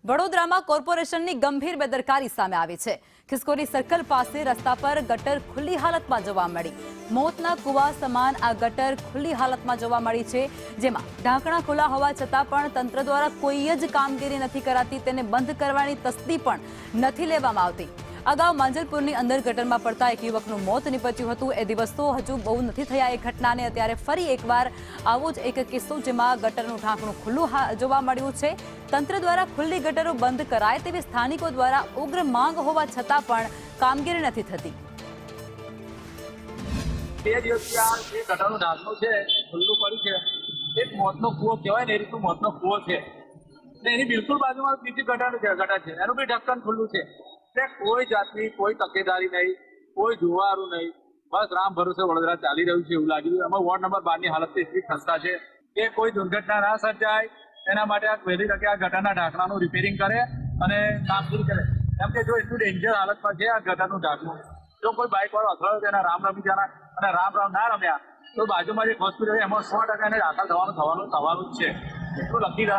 વડોદરામાં કોર્પોરેશનની ગંભીર બેદરકારી સામે આવી છે। ખિસકોલી સર્કલ પાસે રસ્તા પર ગટર ખુલ્લી હાલતમાં જોવા મળી। મોતના કુવા સમાન આ ગટર ખુલ્લી હાલતમાં જોવા મળી છે, જેમાં ઢાંકણા ખુલ્લા હોવા છતાં પણ તંત્ર દ્વારા કોઈ જ કામગીરી નથી કરાતી। તેને બંધ કરવાની તસ્દી પણ નથી લેવામાં આવતી। અગાઉ માંજલપુરની અંદર ગટરમાં પડતા એક યુવકનું મોત નીપજ્યું હતું। એ દિવસો હજુ બહુ નથી થયા એ ઘટનાને। અત્યારે ફરી એકવાર આવો જ એક કિસ્સો જેમાં ગટરનું ઢાંકણું ખુલ્લું જોવા મળ્યું છે। તંત્ર દ્વારા ખુલ્લી ગટરો બંધ કરાય તેવી સ્થાનિકો દ્વારા ઉગ્ર માંગ હોવા છતાં પણ કામગીરી નથી થતી। બે દિવસથી આ જે ગટરનું ઢાંકણું છે ખુલ્લું પડ્યું છે, એક મોતનો કૂવો કહેવાય ને એ રીતનું મોતનો કૂવો છે ને એની બિલકુલ બાજુમાં બીજી ગટર છે, એનું બી ઢક્કન ખુલ્લું છે। કોઈ જાતની કોઈ તકેદારી નહીં, કોઈ જોવાનું નહીં, બસ રામ ભરોસે વડોદરા ચાલી રહ્યું છે એવું લાગી રહ્યું। અમે વોર્ડ નંબર 12 ની હાલત એટલી ખસ્તા છે કે કોઈ દુર્ઘટના ના સર્જાય એના માટે આ વહેલી તકે આ ગટરના ઢાંકણાનું રિપેરિંગ કરે અને કામગીરી કરે। કેમ કે જો એટલું ડેન્જર હાલતમાં છે આ ગટરનું ઢાંકણું, જો કોઈ બાઇક વાળો અથડાયો તેના રામ રમી જવાના અને રામ ના રમ્યા તો બાજુમાં જે હોસ્પિટલ એમાં 100% એને દાખલ થવાનું જ છે, એટલું લખી